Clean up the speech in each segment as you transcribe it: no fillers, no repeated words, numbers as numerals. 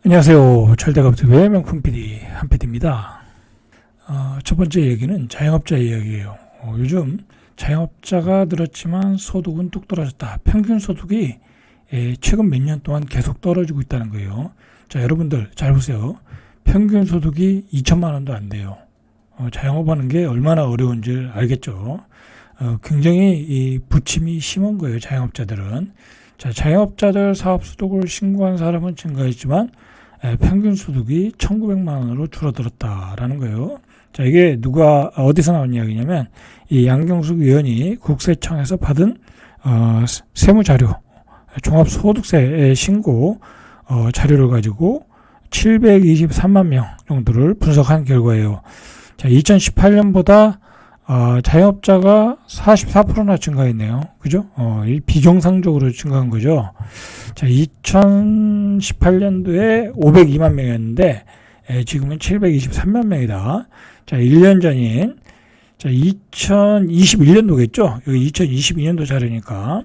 안녕하세요. 철대갑수의 명품 PD 한PD입니다. 첫 번째 얘기는 자영업자 이야기예요. 요즘 자영업자가 늘었지만 소득은 뚝 떨어졌다. 평균 소득이 최근 몇 년 동안 계속 떨어지고 있다는 거예요. 자, 여러분들 잘 보세요. 평균 소득이 2천만 원도 안 돼요. 자영업하는 게 얼마나 어려운지 알겠죠. 굉장히 이 부침이 심한 거예요. 자영업자들은. 자, 자영업자들 사업소득을 신고한 사람은 증가했지만 평균 소득이 1,900만 원으로 줄어들었다라는 거예요. 자, 이게 누가 어디서 나온 이야기냐면 이 양경숙 의원이 국세청에서 받은 세무자료, 종합소득세 신고 자료를 가지고 723만 명 정도를 분석한 결과예요. 자, 2018년보다 자영업자가 44%나 증가했네요. 그죠? 비정상적으로 증가한 거죠. 자, 2018년도에 502만 명이었는데, 지금은 723만 명이다. 자, 1년 전인, 자, 2021년도겠죠? 여기 2022년도 자료니까,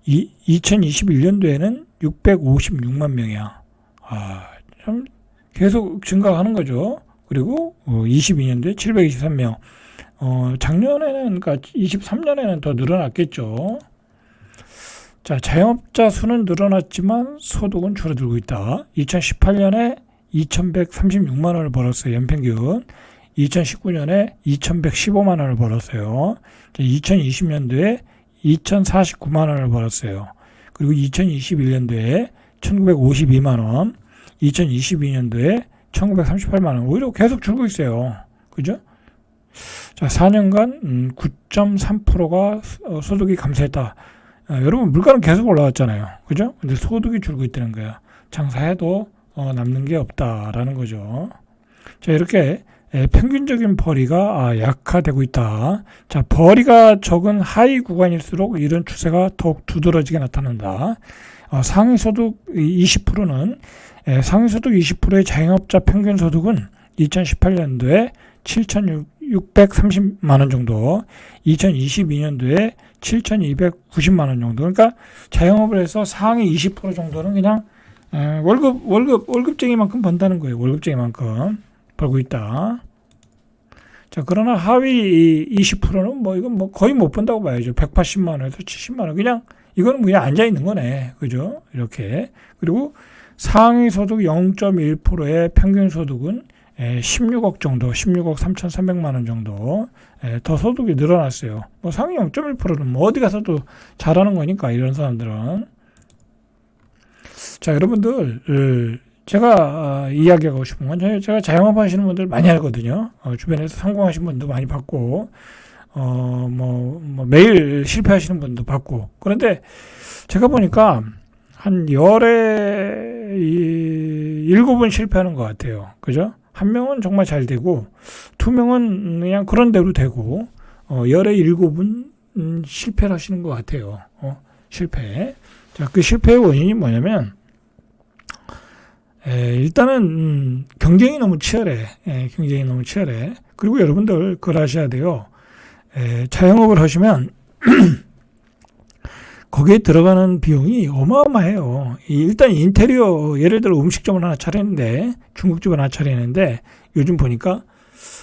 2021년도에는 656만 명이야. 좀 계속 증가하는 거죠. 그리고 22년도에 723명. 작년에는, 그러니까 23년에는 더 늘어났겠죠. 자, 자영업자 수는 늘어났지만 소득은 줄어들고 있다. 2018년에 2,136만 원을 벌었어요. 연평균. 2019년에 2,115만 원을 벌었어요. 2020년도에 2,049만 원을 벌었어요. 그리고 2021년도에 1,952만 원, 2022년도에 1,938만 원. 오히려 계속 줄고 있어요. 그죠? 자, 4년간 9.3%가 소득이 감소했다. 여러분, 물가는 계속 올라왔잖아요. 그죠? 근데 소득이 줄고 있다는 거야. 장사해도 남는 게 없다라는 거죠. 자, 이렇게 평균적인 벌이가 약화되고 있다. 자, 벌이가 적은 하위 구간일수록 이런 추세가 더욱 두드러지게 나타난다. 상위소득 20%는 상위소득 20%의 자영업자 평균 소득은 2018년도에 7,630만 원 정도, 2022년도에 7,290만 원 정도. 그러니까 자영업을 해서 상위 20% 정도는 그냥 월급쟁이만큼 번다는 거예요. 월급쟁이만큼 벌고 있다. 자, 그러나 하위 20%는 이건 거의 못 번다고 봐야죠. 180만 원에서 70만 원. 그냥 이거는 그냥 앉아 있는 거네. 그죠? 이렇게. 그리고 상위 소득 0.1%의 평균 소득은 16억 정도, 16억 3,300만 원 정도 더 소득이 늘어났어요. 상위 0.1%는 어디 가서도 잘하는 거니까, 이런 사람들은. 자, 여러분들, 제가 이야기하고 싶은 건, 제가 자영업 하시는 분들 많이 알거든요. 주변에서 성공하신 분도 많이 봤고, 매일 실패하시는 분도 봤고. 그런데 제가 보니까 한 열에 7분 실패하는 것 같아요. 그죠? 한 명은 정말 잘 되고, 2명은 그냥 그런 대로 되고, 열에 7분 실패를 하시는 것 같아요. 실패. 자, 그 실패의 원인이 뭐냐면, 일단은 경쟁이 너무 치열해. 경쟁이 너무 치열해. 그리고 여러분들 그걸 아셔야 돼요. 자영업을 하시면 거기에 들어가는 비용이 어마어마해요. 일단 인테리어, 예를 들어 음식점을 하나 차리는데, 중국집을 하나 차리는데, 요즘 보니까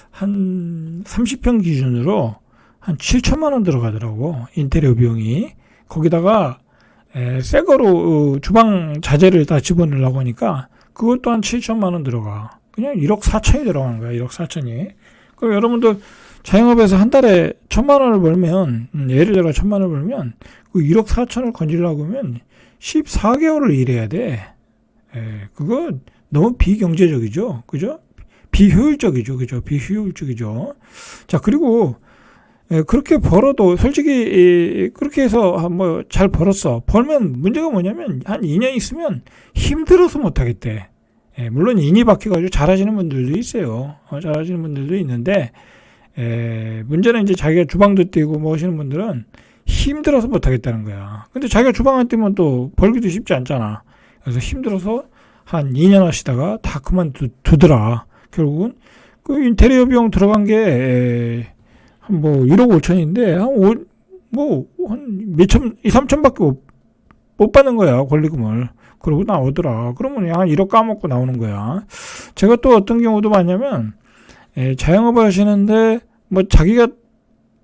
한 30평 기준으로 한 7천만 원 들어가더라고. 인테리어 비용이. 거기다가 새 거로 주방 자재를 다 집어넣으려고 하니까 그것 또한 7천만 원 들어가. 그냥 1억 4천이 들어가는 거야. 1억 4천이. 그럼 여러분들 자영업에서 한 달에 1,000만 원을 벌면, 예를 들어 1,000만 원을 벌면 그 1억 4천을 건지려고 하면 14개월을 일해야 돼. 그거 너무 비경제적이죠. 그죠? 비효율적이죠. 그죠? 비효율적이죠. 자, 그리고 그렇게 벌어도 솔직히 그렇게 해서 잘 벌었어. 벌면 문제가 뭐냐면 한 2년 있으면 힘들어서 못 하겠대. 물론 인이 박혀가지고 잘하시는 분들도 있어요. 잘하시는 분들도 있는데, 문제는 이제 자기가 주방도 뛰고 하시는 분들은 힘들어서 못 하겠다는 거야. 근데 자기가 주방 안 뛰면 또 벌기도 쉽지 않잖아. 그래서 힘들어서 한 2년 하시다가 다 그만두더라. 결국은 그 인테리어 비용 들어간 게 한 1억 5천인데 한 몇천, 2, 3천밖에 못 받는 거야, 권리금을. 그러고 나오더라. 그러면 한 1억 까먹고 나오는 거야. 제가 또 어떤 경우도 봤냐면, 자영업을 하시는데, 뭐, 자기가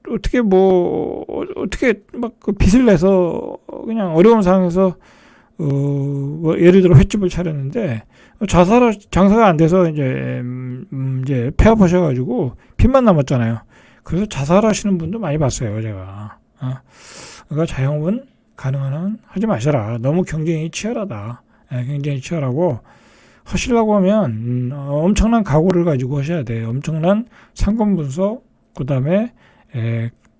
어떻게 막 그 빚을 내서 그냥 어려운 상황에서, 뭐 예를 들어 횟집을 차렸는데, 장사가 안 돼서 이제 폐업하셔가지고 빚만 남았잖아요. 그래서 자살하시는 분도 많이 봤어요, 제가. 그러니까 자영업은 가능한 한 하지 마셔라. 너무 경쟁이 치열하다. 경쟁이 치열하고, 하시려고 하면, 엄청난 각오를 가지고 하셔야 돼요. 엄청난 상권 분석, 그 다음에,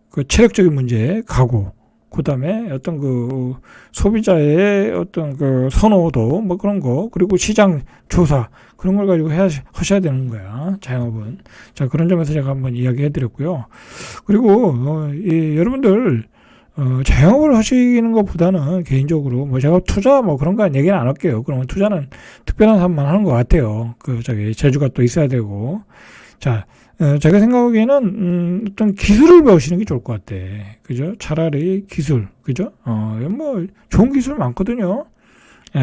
그 체력적인 문제, 각오, 그 다음에 어떤 그 소비자의 어떤 그 선호도, 뭐 그런 거, 그리고 시장 조사, 그런 걸 가지고 하셔야 되는 거야, 자영업은. 자, 그런 점에서 제가 한번 이야기 해드렸고요. 그리고, 여러분들, 자영업을 하시는 것보다는 개인적으로 뭐 제가 투자 뭐 그런 거 얘기는 안 할게요. 그러면 투자는 특별한 사람만 하는 것 같아요. 재주가 또 있어야 되고. 자, 제가 생각하기에는 어떤 기술을 배우시는 게 좋을 것 같아. 그죠? 차라리 기술, 그죠? 뭐 좋은 기술 많거든요.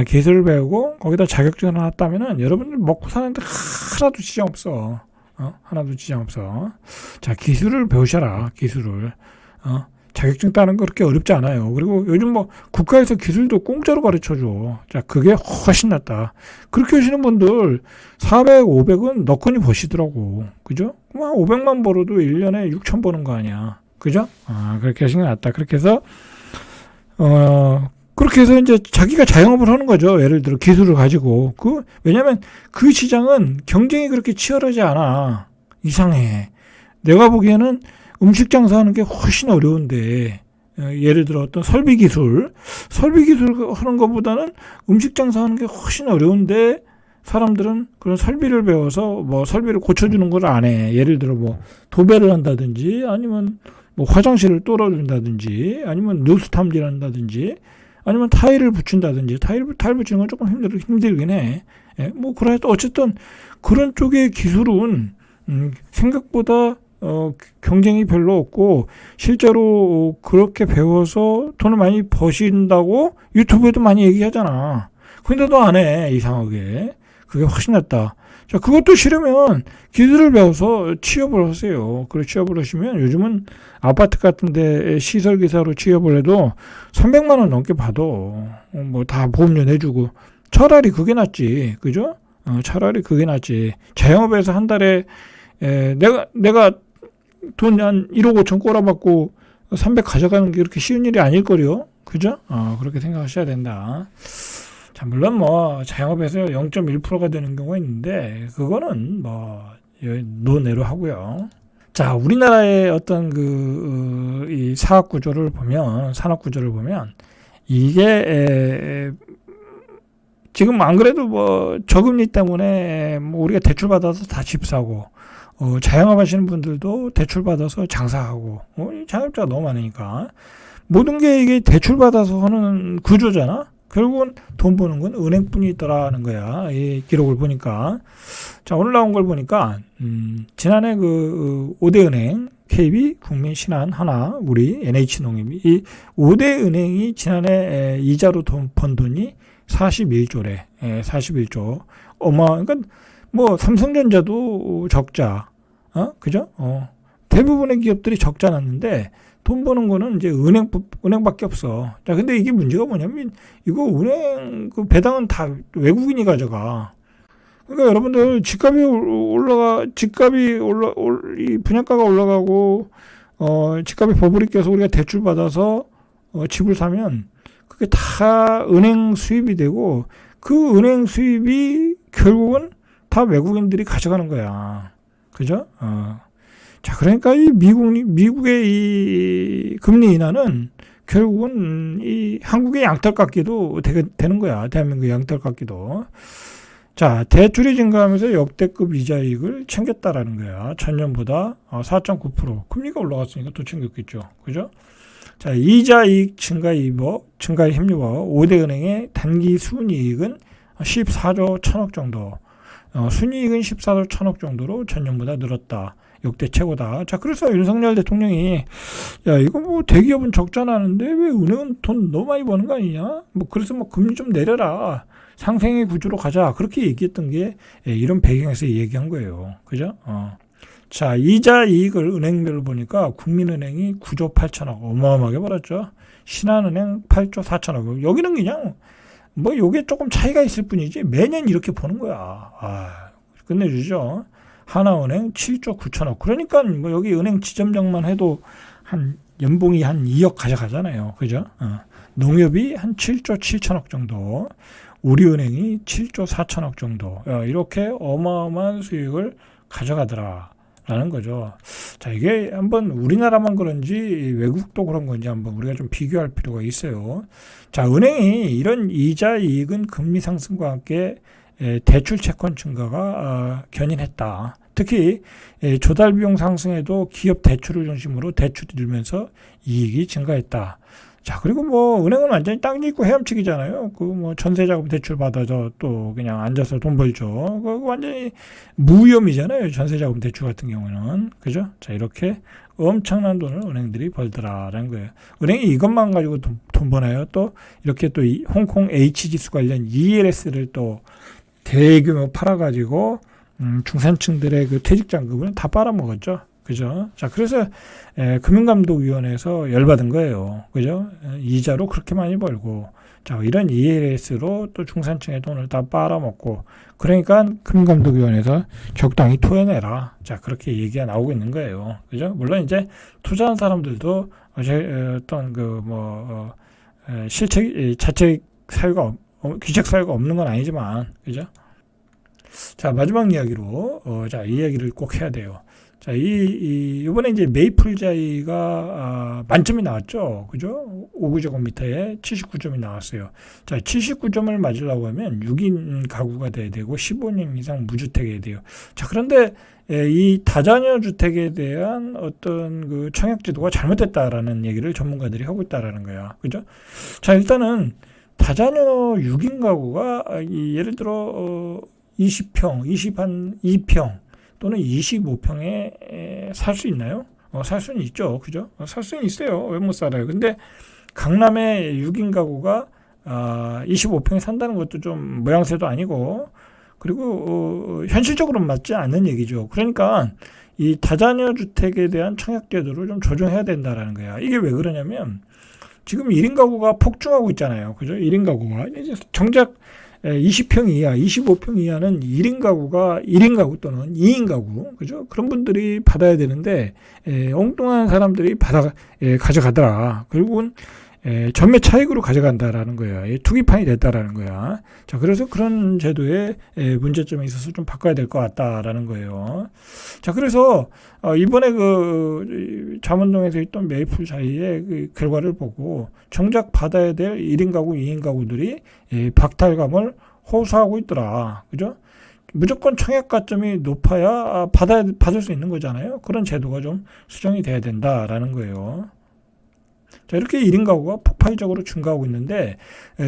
기술을 배우고 거기다 자격증을 하나 따면은 여러분들 먹고 사는데 하나도 지장 없어. 하나도 지장 없어. 자, 기술을 배우셔라. 기술을. 자격증 따는 거 그렇게 어렵지 않아요. 그리고 요즘 뭐 국가에서 기술도 공짜로 가르쳐줘. 자, 그게 훨씬 낫다. 그렇게 하시는 분들 400, 500은 너끈히 버시더라고. 그죠? 뭐 500만 벌어도 1년에 6천 버는 거 아니야. 그죠? 그렇게 하시는 게 낫다. 그렇게 해서 이제 자기가 자영업을 하는 거죠. 예를 들어 기술을 가지고. 왜냐면 그 시장은 경쟁이 그렇게 치열하지 않아. 이상해. 내가 보기에는 음식 장사하는 게 훨씬 어려운데, 예를 들어 어떤 설비 기술 하는 것보다는 음식 장사하는 게 훨씬 어려운데, 사람들은 그런 설비를 배워서 뭐 설비를 고쳐주는 걸 안 해. 예를 들어 뭐 도배를 한다든지, 아니면 뭐 화장실을 뚫어준다든지, 아니면 누수 탐지를 한다든지, 아니면 타일을 붙인다든지. 타일 붙이는 건 조금 힘들긴 해. 뭐 그래도 어쨌든 그런 쪽의 기술은 생각보다 경쟁이 별로 없고, 실제로 그렇게 배워서 돈을 많이 버신다고 유튜브에도 많이 얘기하잖아. 근데도 안 해, 이상하게. 그게 훨씬 낫다. 자, 그것도 싫으면 기술을 배워서 취업을 하세요. 그래, 취업을 하시면 요즘은 아파트 같은 데 시설기사로 취업을 해도 300만 원 넘게 받아. 뭐 다 보험료 내주고. 차라리 그게 낫지. 그죠? 차라리 그게 낫지. 자영업에서 한 달에 내가 돈 한 1억 5천 꼬라박고 300 가져가는 게 그렇게 쉬운 일이 아닐 거요. 그죠? 그렇게 생각하셔야 된다. 자, 물론 뭐 자영업에서 0.1%가 되는 경우가 있는데, 그거는 뭐 논외로 하고요. 자, 우리나라의 어떤 이 산업 구조를 보면 이게 지금 안 그래도 뭐 저금리 때문에 뭐 우리가 대출 받아서 다 집 사고, 자영업 하시는 분들도 대출 받아서 장사하고, 자영업자가 너무 많으니까 모든 게 이게 대출 받아서 하는 구조잖아. 결국은 돈 버는 건 은행뿐이 있더라는 거야. 이 기록을 보니까. 자, 오늘 나온 걸 보니까 지난해 그 5대 은행, KB, 국민, 신한, 하나, 우리, NH농협, 이 5대 은행이 지난해 이자로 번 돈이 41조래. 41조. 그러니까 뭐 삼성전자도 적자, 그죠? 대부분의 기업들이 적자 났는데 돈 버는 거는 이제 은행밖에 없어. 자, 근데 이게 문제가 뭐냐면 이거 은행 그 배당은 다 외국인이 가져가. 그러니까 여러분들 이 분양가가 올라가고 집값이 버블이 껴서 우리가 대출 받아서 집을 사면 그게 다 은행 수입이 되고, 그 은행 수입이 결국은 다 외국인들이 가져가는 거야. 그죠? 자, 그러니까 이 미국의 이 금리 인하는 결국은 이 한국의 양털 깎기도 되는 거야. 대한민국의 양털 깎기도. 자, 대출이 증가하면서 역대급 이자이익을 챙겼다라는 거야. 전년보다 4.9%. 금리가 올라갔으니까 또 챙겼겠죠. 그죠? 자, 이자이익 증가에 힘입어 5대 은행의 단기 순이익은 14조 1천억 정도. 순이익은 14조 1천억 정도로 전년보다 늘었다. 역대 최고다. 자, 그래서 윤석열 대통령이 야, 이거 뭐 대기업은 적자나는데 왜 은행은 돈 너무 많이 버는 거 아니냐? 뭐 그래서 뭐 금리 좀 내려라. 상생의 구조로 가자. 그렇게 얘기했던 게 이런 배경에서 얘기한 거예요. 그죠? 자, 이자 이익을 은행별로 보니까 국민은행이 9조 8천억 어마어마하게 벌었죠. 신한은행 8조 4천억. 여기는 그냥 뭐 요게 조금 차이가 있을 뿐이지 매년 이렇게 버는 거야. 끝내주죠. 하나은행 7조 9천억. 그러니까 뭐 여기 은행 지점장만 해도 한 연봉이 한 2억 가져가잖아요. 그죠? 농협이 한 7조 7천억 정도. 우리은행이 7조 4천억 정도. 이렇게 어마어마한 수익을 가져가더라라는 거죠. 자, 이게 한번 우리나라만 그런지 외국도 그런 건지 한번 우리가 좀 비교할 필요가 있어요. 자, 은행이 이런 이자 이익은 금리 상승과 함께 대출 채권 증가가 견인했다. 특히 조달 비용 상승에도 기업 대출을 중심으로 대출이 늘면서 이익이 증가했다. 자, 그리고 뭐 은행은 완전히 땅 짚고 헤엄치기잖아요. 그 뭐 전세자금 대출 받아서 또 그냥 앉아서 돈 벌죠. 그거 완전히 무위험이잖아요. 전세자금 대출 같은 경우는. 그죠? 자, 이렇게 엄청난 돈을 은행들이 벌더라라는 거예요. 은행이 이것만 가지고 돈 버나요? 또 이렇게 또 홍콩 H지수 관련 ELS를 또 대규모 팔아가지고 중산층들의 그 퇴직장금을 다 빨아먹었죠. 그죠? 자, 그래서 금융감독위원회에서 열받은 거예요. 그죠? 이자로 그렇게 많이 벌고, 자, 이런 ELS로 또 중산층의 돈을 다 빨아먹고, 그러니까 금융감독위원회에서 적당히 토해내라. 자, 그렇게 얘기가 나오고 있는 거예요. 그죠? 물론 이제 투자한 사람들도 어떤 실책, 자책 사유가 귀책 사유가 없는 건 아니지만, 그죠? 자, 마지막 이야기로, 자, 이 이야기를 꼭 해야 돼요. 자, 이번에 이제 메이플자이가 만점이 나왔죠. 그죠? 5제곱미터에 79점이 나왔어요. 자, 79점을 맞으려고 하면 6인 가구가 돼야 되고 15년 이상 무주택이어야 돼요. 자, 그런데 이 다자녀 주택에 대한 어떤 그 청약제도가 잘못됐다라는 얘기를 전문가들이 하고 있다라는 거야. 그죠? 자, 일단은 다자녀 6인 가구가 예를 들어 20평, 22평 또는 25평에 살 수 있나요? 살 수는 있죠. 그죠? 살 수는 있어요. 왜 못 살아요? 근데 강남의 6인 가구가 25평에 산다는 것도 좀 모양새도 아니고, 그리고 현실적으로 맞지 않는 얘기죠. 그러니까 이 다자녀 주택에 대한 청약제도를 좀 조정해야 된다라는 거야. 이게 왜 그러냐면 지금 1인 가구가 폭증하고 있잖아요. 그죠? 1인 가구가 이제 정작 20평 이하, 25평 이하는 1인 가구가 1인 가구 또는 2인 가구, 그죠? 그런 분들이 받아야 되는데 엉뚱한 사람들이 가져가더라. 결국은 전매 차익으로 가져간다라는 거야. 투기판이 됐다라는 거야. 자, 그래서 그런 제도에 문제점이 있어서 좀 바꿔야 될 것 같다라는 거예요. 자, 그래서 이번에 그 잠원동에서 있던 메이플자이의 그 결과를 보고 정작 받아야 될 1인 가구, 2인 가구들이 박탈감을 호소하고 있더라. 그죠? 무조건 청약 가점이 높아야 받을 수 있는 거잖아요. 그런 제도가 좀 수정이 돼야 된다라는 거예요. 자, 이렇게 1인 가구가 폭발적으로 증가하고 있는데,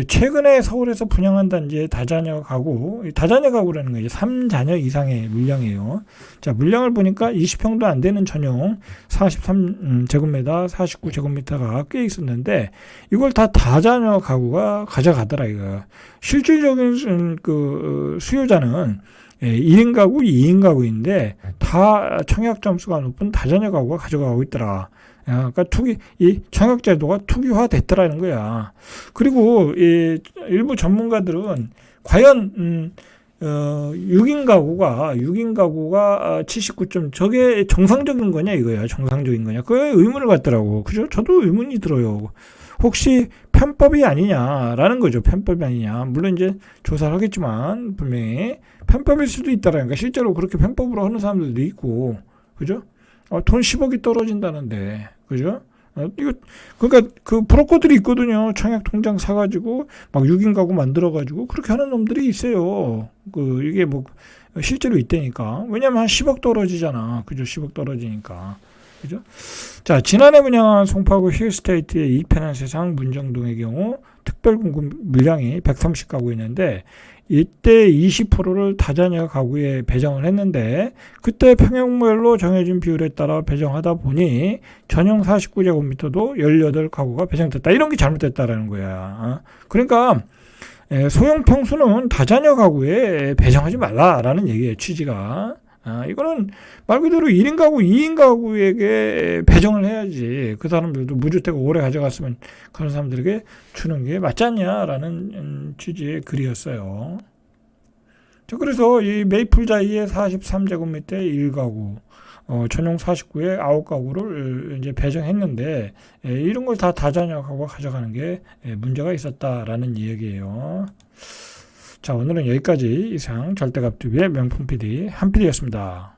최근에 서울에서 분양한 단지의 다자녀 가구라는 거 이제 3자녀 이상의 물량이에요. 자, 물량을 보니까 20평도 안 되는 전용 43제곱미터, 49제곱미터가 꽤 있었는데, 이걸 다 다자녀 가구가 가져가더라, 이거. 실질적인 그 수요자는 1인 가구, 2인 가구인데, 다 청약 점수가 높은 다자녀 가구가 가져가고 있더라. 그러니까 이 청약제도가 투기화 됐더라는 거야. 그리고 일부 전문가들은 과연 6인 가구가 79점 저게 정상적인 거냐 이거야. 정상적인 거냐. 그게 의문을 갖더라고. 그죠? 저도 의문이 들어요. 혹시 편법이 아니냐라는 거죠. 편법이 아니냐. 물론 이제 조사를 하겠지만 분명히 편법일 수도 있다라는 거. 실제로 그렇게 편법으로 하는 사람들도 있고. 그죠? 돈 10억이 떨어진다는데, 그죠? 이거, 그러니까 그 브로커들이 있거든요. 청약 통장 사가지고, 막 6인 가구 만들어가지고, 그렇게 하는 놈들이 있어요. 이게 뭐, 실제로 있다니까. 왜냐면 한 10억 떨어지잖아. 그죠? 10억 떨어지니까. 그죠? 자, 지난해 분양한 송파구 힐스테이트의 이편한 세상 문정동의 경우, 특별 공급 물량이 130가구 있는데, 이때 20%를 다자녀 가구에 배정을 했는데 그때 평형별로 정해진 비율에 따라 배정하다 보니 전용 49제곱미터도 18가구가 배정됐다. 이런 게 잘못됐다라는 거야. 그러니까 소형 평수는 다자녀 가구에 배정하지 말라라는 얘기예요. 취지가. 이거는 말 그대로 1인 가구, 2인 가구에게 배정을 해야지. 그 사람들도 무주택을 오래 가져갔으면 그런 사람들에게 주는 게 맞지 않냐라는 취지의 글이었어요. 자, 그래서 이 메이플자이의 43제곱미터 1가구, 전용 49에 9가구를 이제 배정했는데, 이런 걸 다 다자녀 가구가 가져가는 게 문제가 있었다라는 이야기예요. 자, 오늘은 여기까지 이상 절대값 투비의 명품 PD 한PD였습니다.